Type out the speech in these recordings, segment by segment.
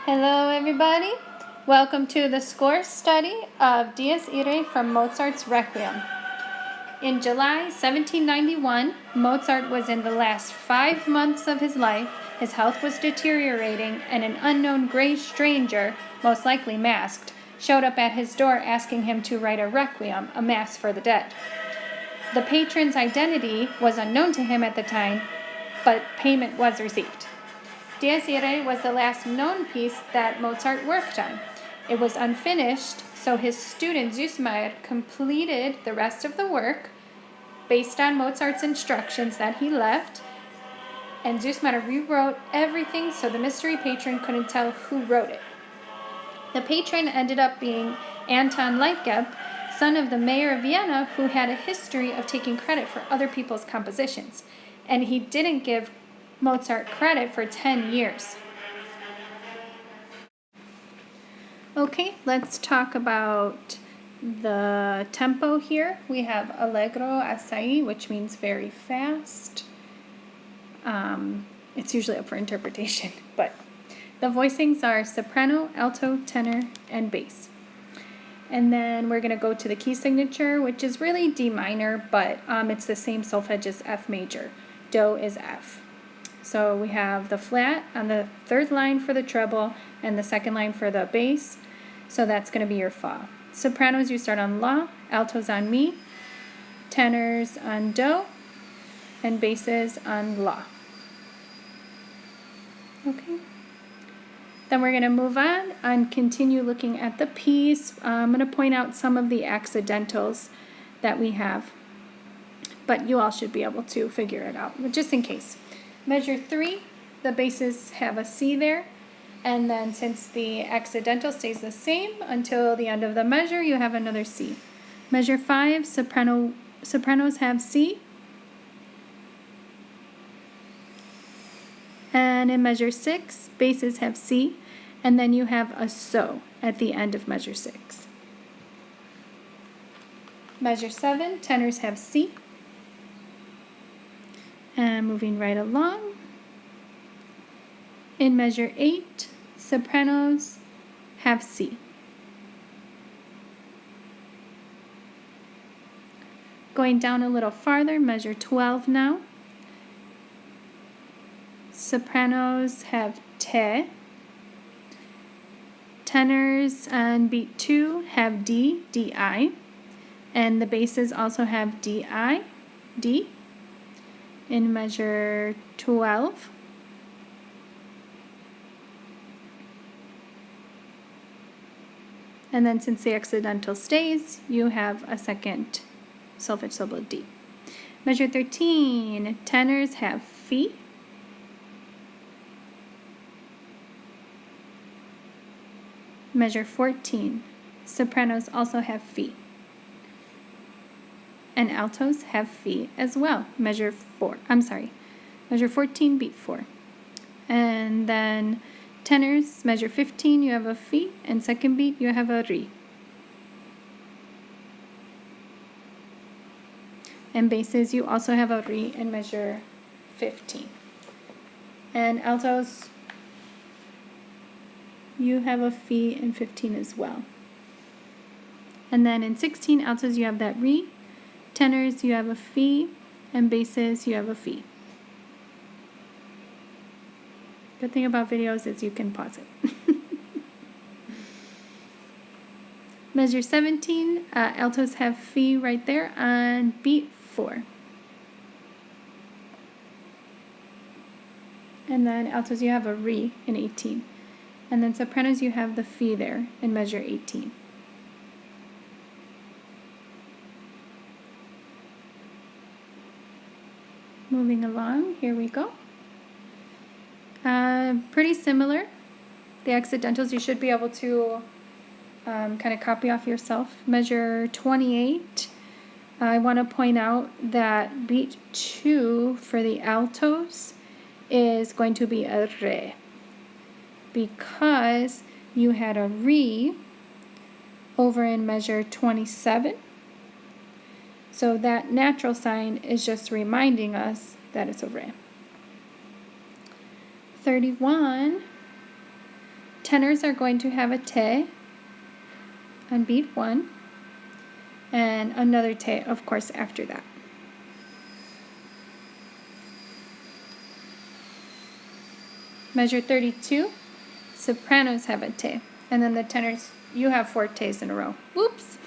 Hello everybody, welcome to the score study of Dies Irae from Mozart's Requiem. In July 1791, Mozart was in the last 5 months of his life, his health was deteriorating, and an unknown gray stranger, most likely masked, showed up at his door asking him to write a requiem, a mass for the dead. The patron's identity was unknown to him at the time, but payment was received. Dies Irae was the last known piece that Mozart worked on. It was unfinished, so his student Süssmayr completed the rest of the work based on Mozart's instructions that he left, and Süssmayr rewrote everything so the mystery patron couldn't tell who wrote it. The patron ended up being Anton Leitgeb, son of the mayor of Vienna, who had a history of taking credit for other people's compositions, and he didn't give Mozart credit for 10 years. Okay, let's talk about the tempo here. We have allegro assai, which means very fast. It's usually up for interpretation, but the voicings are soprano, alto, tenor, and bass. And then we're going to go to the key signature, which is really D minor, but it's the same solfege as F major. Do is F. So we have the flat on the third line for the treble and the second line for the bass. So that's going to be your fa. Sopranos, you start on la, altos on mi, tenors on do, and basses on la. Okay. Then we're going to move on and continue looking at the piece. I'm going to point out some of the accidentals that we have, but you all should be able to figure it out, just in case. Measure 3, the basses have a C there, and then since the accidental stays the same until the end of the measure, you have another C. Measure 5, sopranos have C, and in measure 6, basses have C, and then you have a So at the end of measure 6. Measure 7, tenors have C. And moving right along, in measure 8, sopranos have C. Going down a little farther, measure 12 now, sopranos have Te. Tenors on beat 2 have D, D-I, and the basses also have D-I, D. In measure 12, and then since the accidental stays, you have a second solfege solo D. Measure 13, tenors have Fi. Measure 14, sopranos also have Fi. And altos have Fi as well. Measure 14, beat 4. And then tenors, measure 15, you have a Fi, and second beat, you have a Ri. And basses, you also have a Ri in measure 15. And altos, you have a Fi in 15 as well. And then in 16, altos, you have that Ri. Tenors, you have a Fi, and basses, you have a Fi. Good thing about videos is you can pause it. Measure 17, altos have Fi right there on beat 4. And then altos, you have a Ri in 18. And then sopranos, you have the Fi there in measure 18. Moving along, here we go. Pretty similar. The accidentals you should be able to kind of copy off yourself. Measure 28. I want to point out that beat 2 for the altos is going to be a Re, because you had a Ri over in measure 27. So that natural sign is just reminding us that it's a Re. 31, tenors are going to have a te on beat 1, and another te, of course, after that. Measure 32, sopranos have a te, and then the tenors, you have 4 tes in a row. Whoops!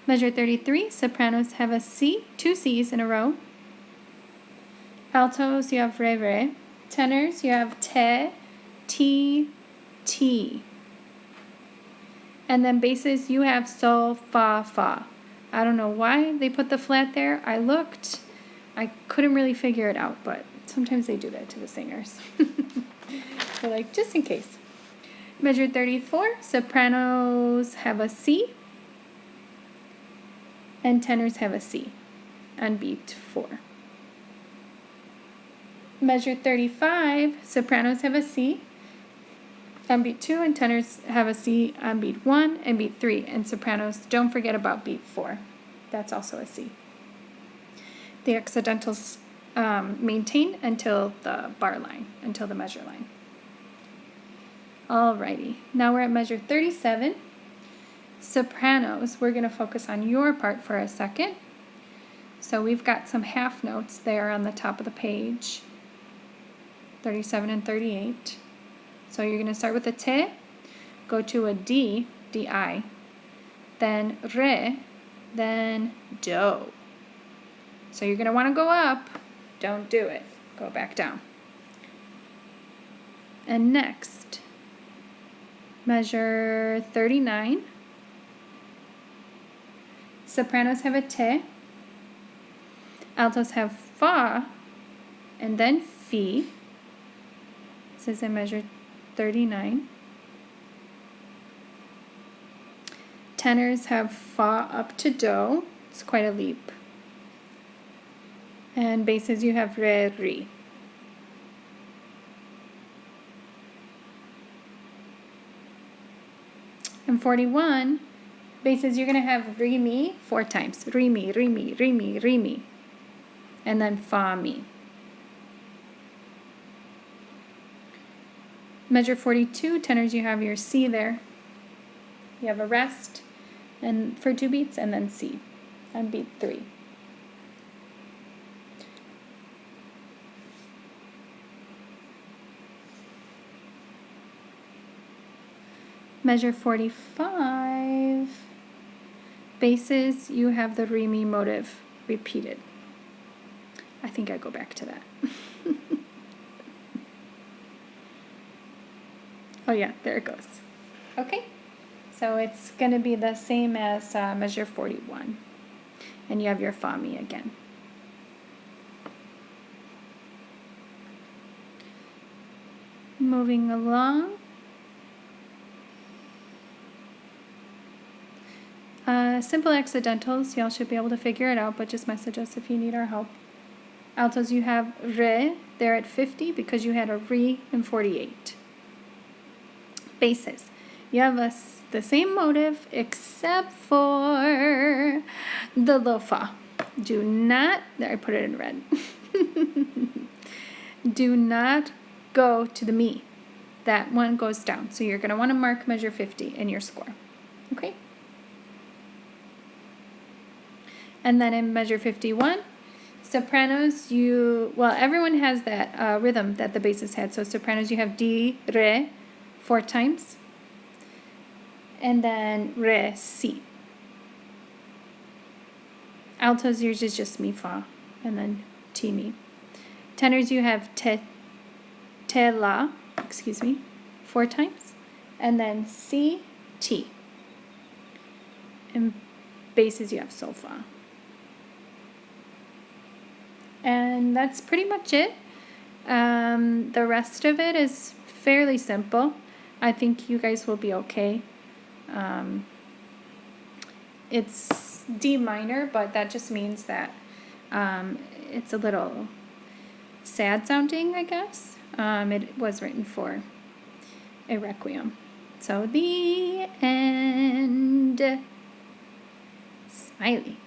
Measure 33, sopranos have a C, 2 C's in a row. Altos, you have re, re. Tenors, you have te, ti, ti. And then basses, you have sol, fa, fa. I don't know why they put the flat there. I looked. I couldn't really figure it out, but sometimes they do that to the singers. They're like, just in case. Measure 34, sopranos have a C, and tenors have a C on beat 4. Measure 35, sopranos have a C on beat 2, and tenors have a C on beat 1 and beat 3, and sopranos, don't forget about beat 4. That's also a C. The accidentals maintain until the bar line, until the measure line. Alrighty, now we're at measure 37. Sopranos, we're going to focus on your part for a second. So we've got some half notes there on the top of the page, 37 and 38. So you're going to start with a te, go to a D, D-I, then re, then do. So you're going to want to go up, don't do it, go back down. And next, measure 39. Sopranos have a te, altos have fa, and then fi. This is in measure 39. Tenors have fa up to do. It's quite a leap. And basses, you have re, re. And 41, basses, you're going to have re, mi 4 times. Re, mi, re, mi, re, mi, re, mi. And then fa, mi. Measure 42, tenors, you have your C there. You have a rest and for 2 beats, and then C on beat 3. Measure 45, basses, you have the re, mi motive repeated. I think I go back to that. Oh yeah, there it goes. Okay, so it's going to be the same as measure 41. And you have your fa, mi again. Moving along. Simple accidentals, y'all should be able to figure it out, but just message us if you need our help. Altos, you have re, they're at 50 because you had a re in 48. Basses, you have the same motive except for the low fa. Do not, there I put it in red. Do not go to the mi. That one goes down. So you're going to want to mark measure 50 in your score. Okay? And then in measure 51, sopranos, everyone has that rhythm that the basses had. So sopranos, you have D, re, 4 times. And then re, si. Altos, yours is just mi, fa, and then ti, mi. Tenors, you have te, la, 4 times. And then si, ti. And basses, you have sol, fa. And that's pretty much it. The rest of it is fairly simple. I think you guys will be okay. It's D minor, but that just means that it's a little sad sounding, I guess. It was written for a requiem. So the end. Smiley.